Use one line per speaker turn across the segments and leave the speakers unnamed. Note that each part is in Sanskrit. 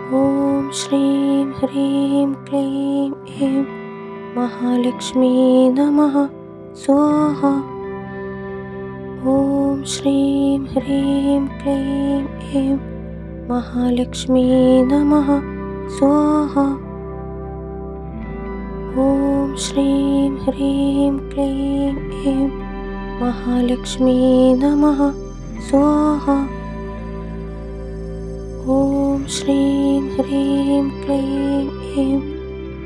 ॐ श्रीं ह्रीं क्लीं ऐं महालक्ष्मी नमः स्वाहा। ॐ श्रीं ह्रीं क्लीं ऐं महालक्ष्मी नमः स्वाहा। ॐ श्रीं ह्रीं क्लीं ऐं महालक्ष्मी नमः स्वाहा। ॐ श्रीं ह्रीं क्लीं ऐं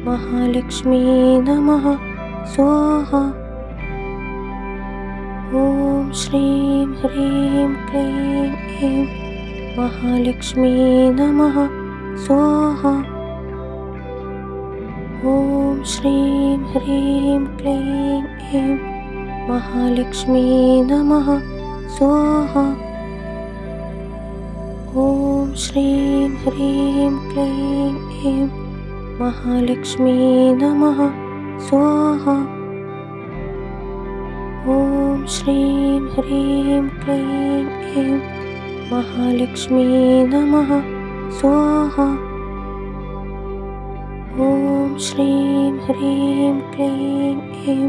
महालक्ष्मी नमः स्वाहा। ॐ श्रीं ह्रीं क्लीं ऐं महालक्ष्मी नमः स्वाहा। ॐ श्रीं ह्रीं क्लीं ऐं महालक्ष्मी नमः स्वाहा। ॐ श्रीं ह्रीं क्लीं ऐं महालक्ष्मी नमः स्वाहा। ॐ श्रीं ह्रीं क्लीं ऐं महालक्ष्मी नमः स्वाहा। ॐ श्रीं ह्रीं क्लीं ऐं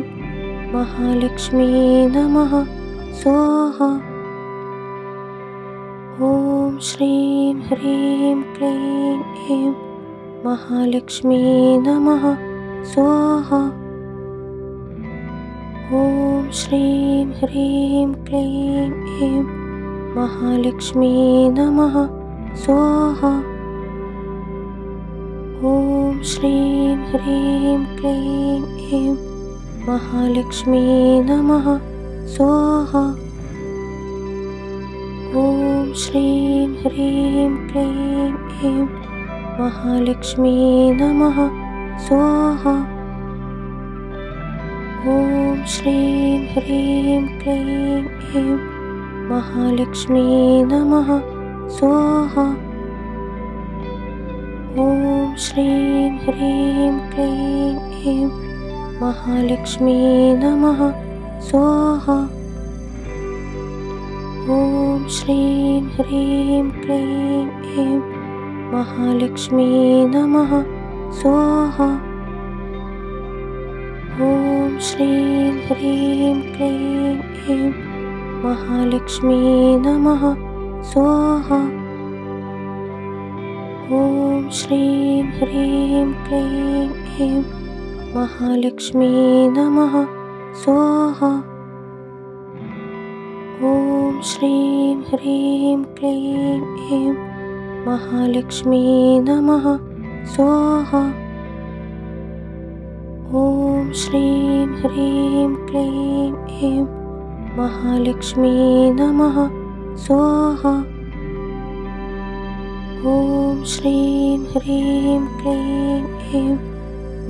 महालक्ष्मी नमः स्वाहा। ॐ श्रीं ह्रीं क्लीं ऐं महालक्ष्मी नमः स्वाहा। ॐ श्रीं ह्रीं क्लीं ऐं महालक्ष्मी नमः स्वाहा। ॐ श्रीं ह्रीं क्लीं ऐं महालक्ष्मी नमः स्वाहा। ॐ श्रीं ह्रीं क्लीं ऐं महालक्ष्मी नमः स्वाहा। ॐ श्रीं ह्रीं क्लीं ऐं महालक्ष्मी नमः स्वाहा। ॐ श्रीं ह्रीं क्लीं ऐं महालक्ष्मी नमः स्वाहा। ॐ श्रीं ह्रीं क्लीं ऐं महालक्ष्मी नमः स्वाहा। ॐ श्रीं ह्रीं क्लीं ऐं महालक्ष्मी नमः स्वाहा। ॐ श्रीं ह्रीं क्लीं ऐं महालक्ष्मी नमः स्वाहा। ॐ श्रीं ह्रीं क्लीं ऐं महालक्ष्मी नमः स्वाहा। ॐ श्रीं ह्रीं क्लीं ऐं महालक्ष्मी नमः स्वाहा। ॐ श्रीं ह्रीं क्लीं ऐं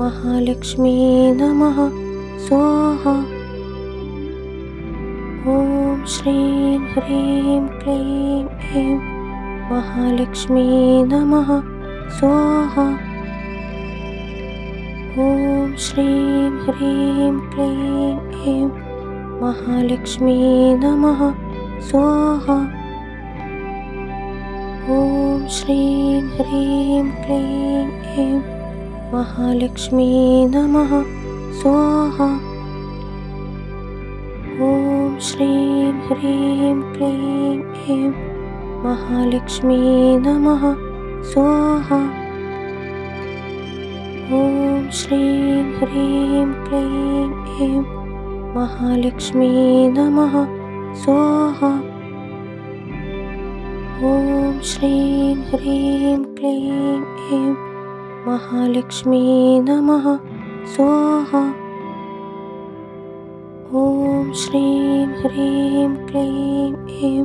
महालक्ष्मी नमः स्वाहा। ॐ श्रीं ह्रीं क्लीं ऐं महालक्ष्मी नमः स्वाहा। ॐ श्रीं ह्रीं क्लीं ऐं महालक्ष्मी नमः स्वाहा। ॐ श्रीं ह्रीं क्लीं ऐं महालक्ष्मी नमः स्वाहा। ॐ श्रीं ह्रीं क्लीं ऐं महालक्ष्मी नमः स्वाहा। ॐ श्रीं ह्रीं क्लीं ऐं महालक्ष्मी नमः स्वाहा। ॐ श्रीं ह्रीं क्लीं ऐं महालक्ष्मी नमः स्वाहा। ॐ श्रीं ह्रीं क्लीं ऐं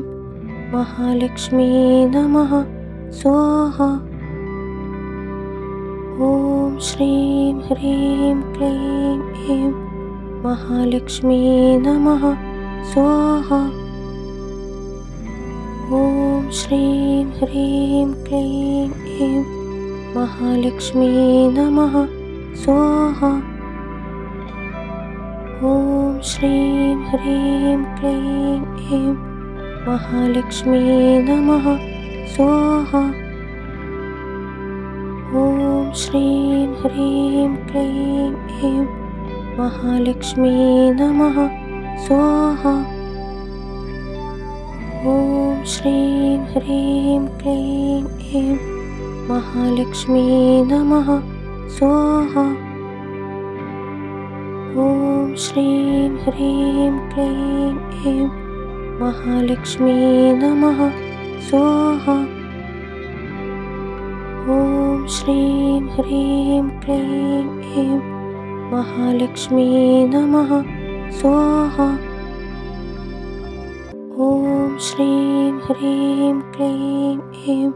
महालक्ष्मी नमः स्वाहा। ॐ श्रीं ह्रीं क्लीं ऐं महालक्ष्मी नमः स्वाहा। ॐ श्रीं ह्रीं क्लीं ऐं महालक्ष्मी नमः स्वाहा। ॐ श्रीं ह्रीं क्लीं ऐं महालक्ष्मी नमः स्वाहा। श्रीं ह्रीं क्लीं ऐं महालक्ष्मी नमः स्वाहा। ॐ श्रीं ह्रीं क्लीं ऐं महालक्ष्मी नमः स्वाहा। ॐ श्रीं ह्रीं क्लीं ऐं महालक्ष्मी नमः स्वाहा। ॐ श्रीं ह्रीं क्लीं ऐं महालक्ष्मी नमः स्वाहा। ॐ श्रीं ह्रीं क्लीं ऐं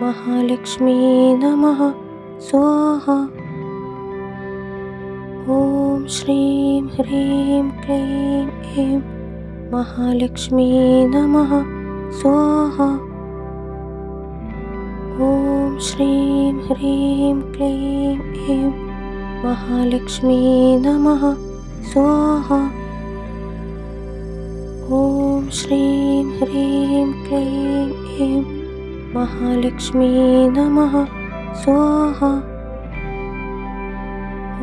महालक्ष्मी नमः स्वाहा। ॐ श्रीं ह्रीं क्लीं ऐं महालक्ष्मी नमः स्वाहा। ॐ श्रीं ह्रीं क्लीं ऐं महालक्ष्मी नमः स्वाहा। ॐ श्रीं ह्रीं क्लीं ऐं महालक्ष्मी नमः स्वाहा।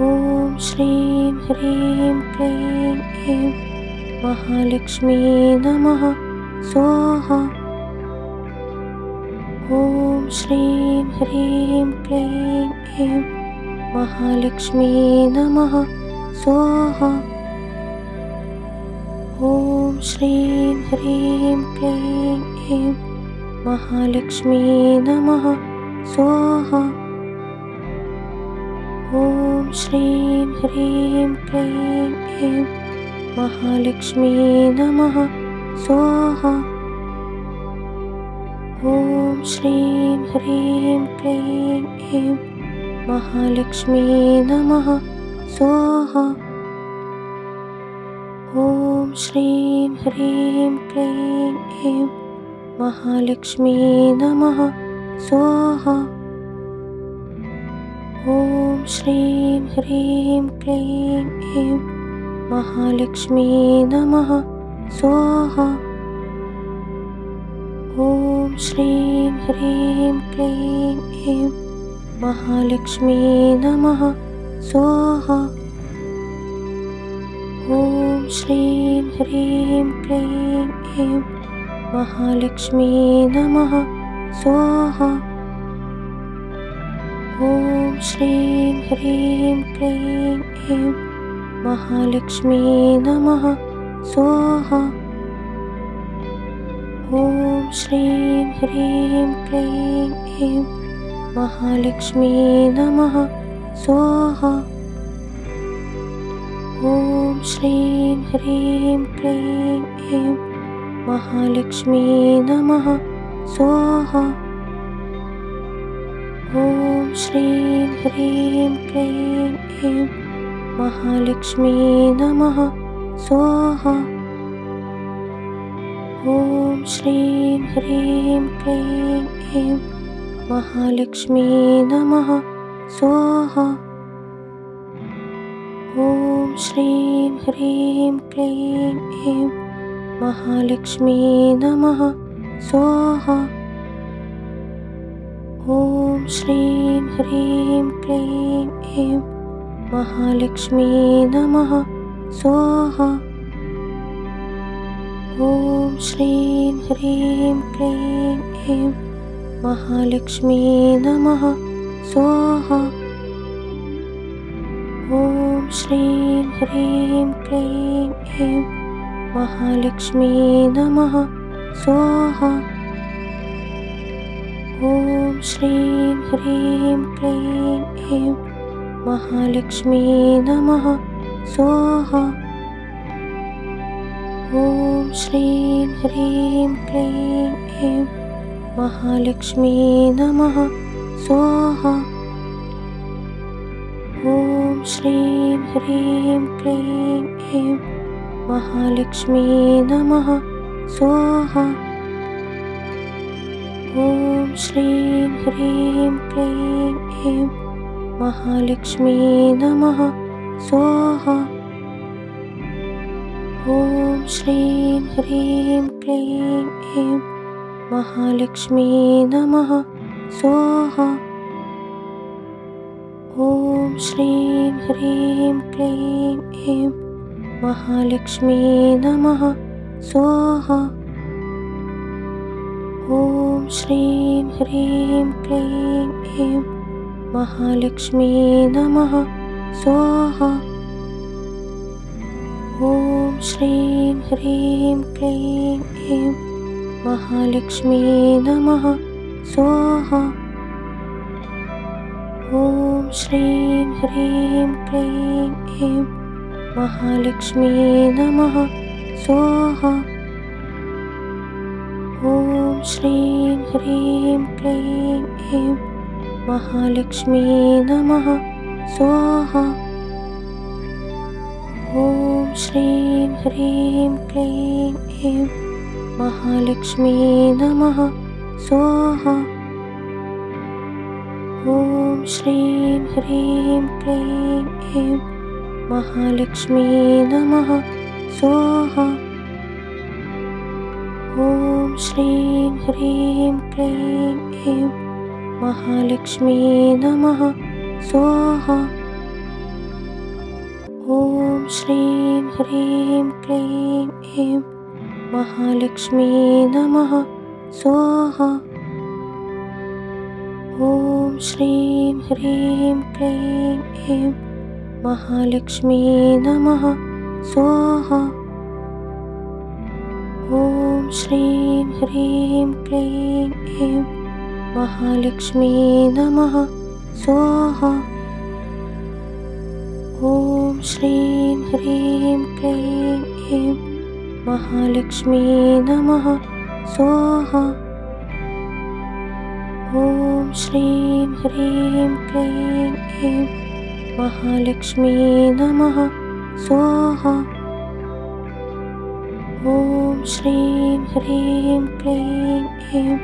ॐ श्रीं ह्रीं क्लीं ऐं महालक्ष्मी नमः स्वाहा। ॐ श्रीं ह्रीं क्लीं ऐं महालक्ष्मी नमः स्वाहा। ॐ श्रीं ह्रीं क्लीं ऐं महालक्ष्मी नमः स्वाहा। ॐ श्रीं ह्रीं क्लीं ऐं महालक्ष्मी नमः स्वाहा। ॐ श्रीं ह्रीं क्लीं ऐं महालक्ष्मी नमः स्वाहा। ॐ श्रीं ह्रीं क्लीं ऐं महालक्ष्मी नमः स्वाहा। ॐ श्रीं ह्रीं क्लीं ऐं महालक्ष्मी नमः स्वाहा। ॐ श्रीं ह्रीं क्लीं ऐं महालक्ष्मी नमः स्वाहा। ॐ श्रीं ह्रीं क्लीं ऐं महालक्ष्मी नमः स्वाहा। ॐ श्रीं ह्रीं क्लीं ऐं महालक्ष्मी नमः स्वाहा। ॐ श्रीं ह्रीं क्लीं ऐं महालक्ष्मी नमः स्वाहा। ॐ श्रीं ह्रीं क्लीं ऐं महालक्ष्मी नमः स्वाहा। ॐ श्रीं ह्रीं क्लीं ऐं महालक्ष्मी नमः स्वाहा। ॐ श्रीं ह्रीं क्लीं ऐं महालक्ष्मी नमः स्वाहा। ॐ श्रीं ह्रीं क्लीं ऐं महालक्ष्मी नमः स्वाहा। ॐ श्रीं ह्रीं क्लीं ऐं महालक्ष्मी नमः स्वाहा। ॐ श्रीं ह्रीं क्लीं ऐं महालक्ष्मी नमः स्वाहा। ॐ श्रीं ह्रीं क्लीं ऐं महालक्ष्मी नमः स्वाहा। ॐ श्रीं ह्रीं क्लीं ऐं महालक्ष्मी नमः स्वाहा। ॐ श्रीं ह्रीं क्लीं ऐं महालक्ष्मी नमः स्वाहा। ॐ श्रीं ह्रीं क्लीं ऐं महालक्ष्मी नमः स्वाहा। ॐ श्रीं ह्रीं क्लीं ऐं महालक्ष्मी नमः स्वाहा। ॐ श्रीं ह्रीं क्लीं ऐं महालक्ष्मी नमः स्वाहा। ॐ श्रीं ह्रीं क्लीं ऐं महालक्ष्मी नमः स्वाहा। ॐ श्रीं ह्रीं क्लीं ऐं महालक्ष्मी नमः स्वाहा। ॐ श्रीं ह्रीं क्लीं ऐं महालक्ष्मी नमः स्वाहा। ॐ श्रीं ह्रीं क्लीं ऐं महालक्ष्मी नमः स्वाहा। ॐ श्रीं ह्रीं क्लीं ऐं महालक्ष्मी नमः स्वाहा। ॐ श्रीं ह्रीं क्लीं ऐं महालक्ष्मी नमः स्वाहा। ॐ श्रीं ह्रीं क्लीं ऐं महालक्ष्मी नमः स्वाहा। ॐ श्रीं ह्रीं क्लीं ऐं महालक्ष्मी नमः स्वाहा। ॐ श्रीं ह्रीं क्लीं ऐं महालक्ष्मी नमः स्वाहा। ॐ श्रीं ह्रीं क्लीं ऐं महालक्ष्मी नमः स्वाहा। ॐ श्रीं ह्रीं क्लीं ऐं महालक्ष्मी नमः स्वाहा। ॐ श्रीं ह्रीं क्लीं ऐं महालक्ष्मी नमः स्वाहा। ॐ श्रीं ह्रीं क्लीं ऐं महालक्ष्मी नमः स्वाहा। ॐ श्रीं ह्रीं क्लीं ऐं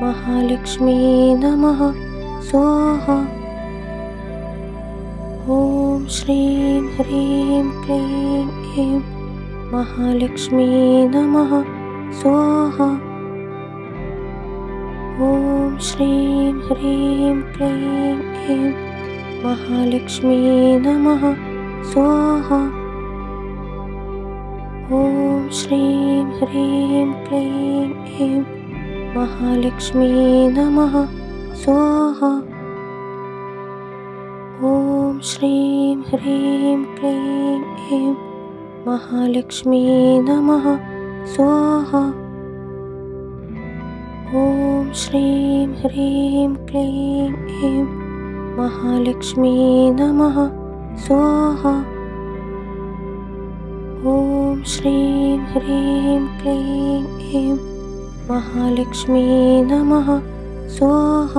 महालक्ष्मी नमः स्वाहा। ॐ श्रीं ह्रीं क्लीं ऐं महालक्ष्मी नमः स्वाहा। ॐ श्रीं ह्रीं क्लीं ऐं महालक्ष्मी नमः स्वाहा। ॐ श्रीं ह्रीं क्लीं ऐं महालक्ष्मी नमः स्वाहा। ॐ श्रीं ह्रीं क्लीं ऐं महालक्ष्मी नमः स्वाहा। ॐ श्रीं ह्रीं क्लीं ऐं महालक्ष्मी नमः स्वाहा। ॐ श्रीं ह्रीं क्लीं ऐं महालक्ष्मी नमः स्वाहा।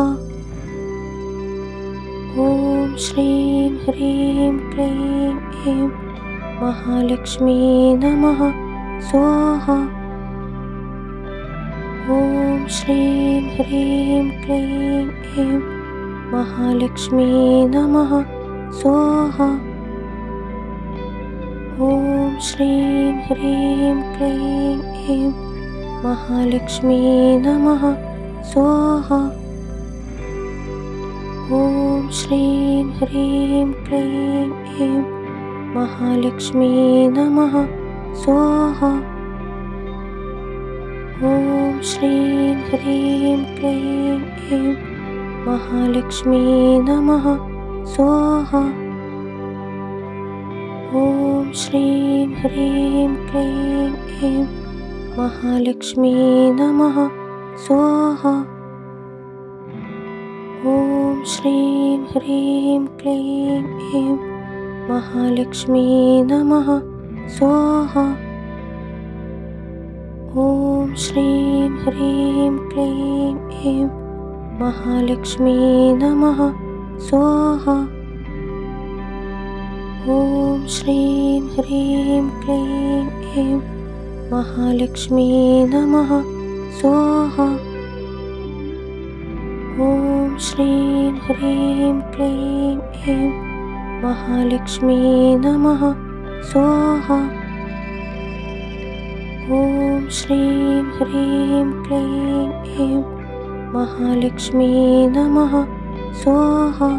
ॐ श्रीं ह्रीं क्लीं ऐं महालक्ष्मी नमः स्वाहा। ॐ श्रीं ह्रीं क्लीं ऐं महालक्ष्मी नमः स्वाहा। ॐ श्रीं ह्रीं क्लीं ऐं महालक्ष्मी नमः स्वाहा। ॐ श्रीं ह्रीं क्लीं ऐं महालक्ष्मी नमः स्वाहा। ॐ श्रीं ह्रीं क्लीं ऐं महालक्ष्मी नमः स्वाहा। ॐ श्रीं ह्रीं क्लीं ऐं महालक्ष्मी नमः स्वाहा। ॐ श्रीं ह्रीं क्लीं ऐं महालक्ष्मी नमः स्वाहा। ॐ श्रीं ह्रीं क्लीं ऐं महालक्ष्मी नमः स्वाहा। ॐ श्रीं ह्रीं क्लीं ऐं महालक्ष्मी नमः स्वाहा। ॐ श्रीं ह्रीं क्लीं ऐं महालक्ष्मी नमः स्वाहा। ॐ श्रीं ह्रीं क्लीं ऐं महालक्ष्मी नमः स्वाहा।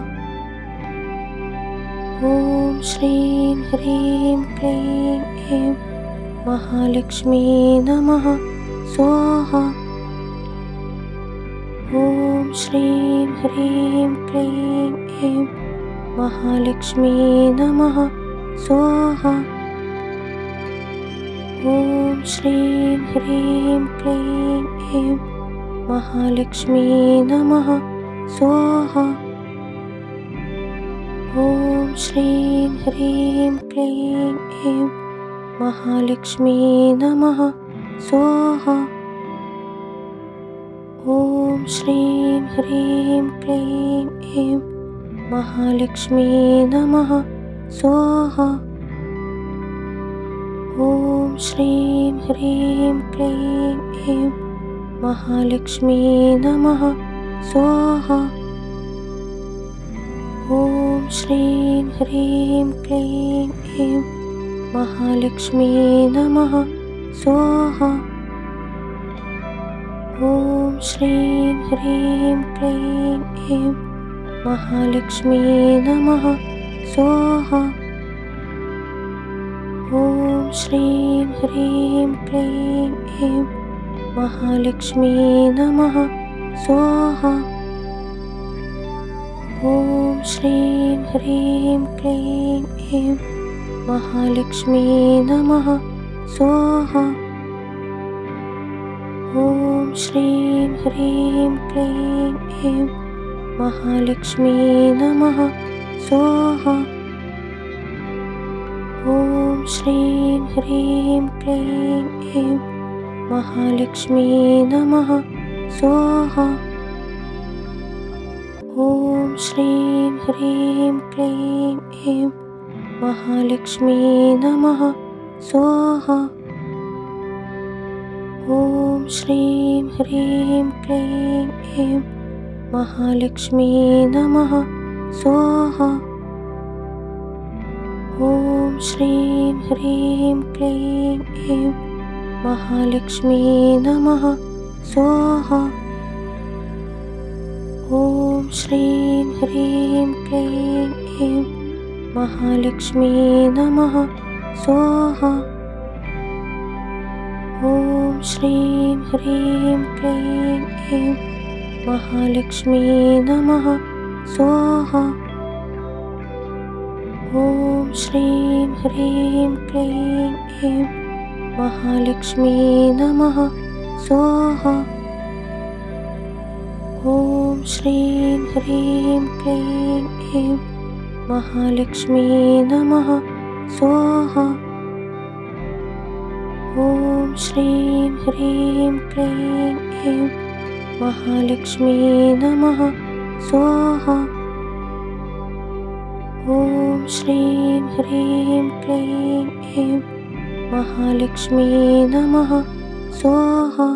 ॐ श्रीं ह्रीं क्लीं ऐं महालक्ष्मी नमः स्वाहा। ॐ श्रीं ह्रीं क्लीं ऐं महालक्ष्मी नमः स्वाहा। ॐ श्रीं ह्रीं क्लीं ऐं महालक्ष्मी नमः स्वाहा। ॐ श्रीं ह्रीं क्लीं ऐं महालक्ष्मी नमः स्वाहा। ॐ श्रीं ह्रीं क्लीं ऐं महालक्ष्मी नमः स्वाहा। ॐ श्रीं ह्रीं क्लीं ऐं महालक्ष्मी नमः स्वाहा। ॐ श्रीं ह्रीं क्लीं ऐं महालक्ष्मी नमः स्वाहा। ॐ श्रीं ह्रीं क्लीं ऐं महालक्ष्मी नमः स्वाहा। ॐ श्रीं ह्रीं क्लीं ऐं महालक्ष्मी नमः स्वाहा। ॐ श्रीं ह्रीं क्लीं ऐं महालक्ष्मी नमः स्वाहा। ॐ श्रीं ह्रीं क्लीं ऐं महालक्ष्मी नमः स्वाहा। ॐ श्रीं ह्रीं क्लीं ऐं महालक्ष्मी नमः स्वाहा। ॐ श्रीं ह्रीं क्लीं ऐं महालक्ष्मी नमः स्वाहा। ॐ श्रीं ह्रीं क्लीं ऐं महालक्ष्मी नमः स्वाहा। ॐ श्रीं ह्रीं क्लीं ऐं महालक्ष्मी नमः स्वाहा। ॐ श्रीं ह्रीं क्लीं ऐं महालक्ष्मी नमः स्वाहा। ॐ श्रीं ह्रीं क्लीं ऐं महालक्ष्मी नमः स्वाहा। ॐ श्रीं ह्रीं क्लीं ऐं महालक्ष्मी नमः स्वाहा। ॐ श्रीं ह्रीं क्लीं ऐं महालक्ष्मी नमः स्वाहा। ॐ श्रीं ह्रीं क्लीं ऐं महालक्ष्मी नमः स्वाहा। ॐ श्रीं ह्रीं क्लीं ऐं महालक्ष्मी नमः स्वाहा।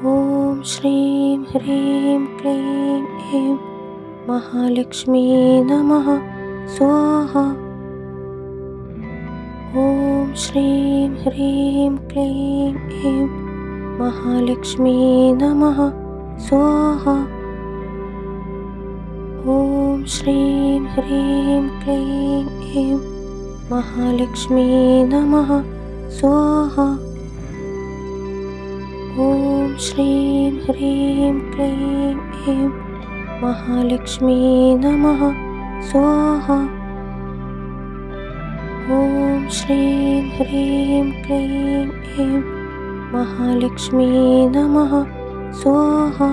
ॐ श्रीं ह्रीं क्लीं ऐं महालक्ष्मी नमः स्वाहा। ॐ श्रीं ह्रीं क्लीं ऐं महालक्ष्मी नमः स्वाहा। ॐ श्रीं ह्रीं क्लीं ऐं महालक्ष्मी नमः स्वाहा। ॐ श्रीं ह्रीं क्लीं ऐं महालक्ष्मी नमः स्वाहा। ॐ श्रीं ह्रीं क्लीं ऐं महालक्ष्मी नमः स्वाहा।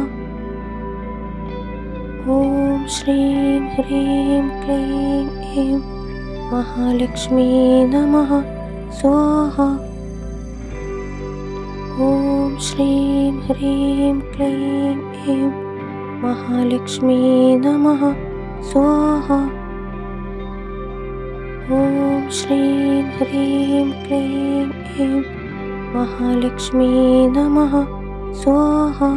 ॐ श्रीं ह्रीं क्लीं ऐं महालक्ष्मी नमः स्वाहा। ॐ श्रीं ह्रीं क्लीं ऐं महालक्ष्मी नमः स्वाहा। ॐ श्रीं ह्रीं क्लीं ऐं महालक्ष्मी नमः स्वाहा।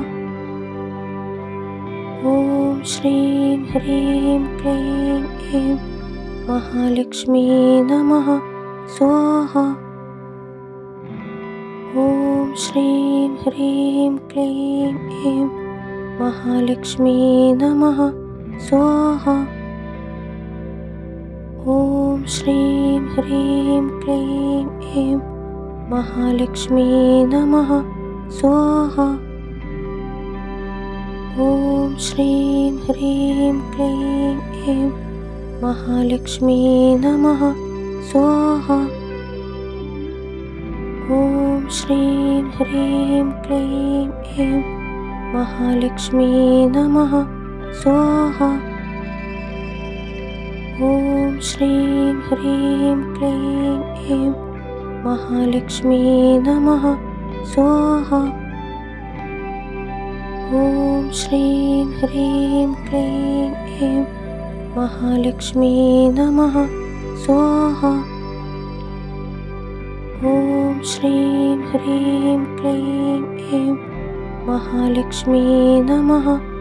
ॐ श्रीं ह्रीं क्लीं ऐं महालक्ष्मी नमः स्वाहा। ॐ श्रीं ह्रीं क्लीं ऐं महालक्ष्मी नमः स्वाहा। ॐ श्रीं ह्रीं क्लीं ऐं महालक्ष्मी नमः स्वाहा। ॐ श्रीं ह्रीं क्लीं ऐं महालक्ष्मी नमः स्वाहा। ॐ श्रीं ह्रीं क्लीं ऐं महालक्ष्मी नमः स्वाहा। ॐ श्रीं ह्रीं क्लीं ऐं महालक्ष्मी नमः स्वाहा। ॐ श्रीं ह्रीं क्लीं ऐं महालक्ष्मी नमः स्वाहा। ॐ श्रीं ह्रीं क्लीं ऐं महालक्ष्मी नमः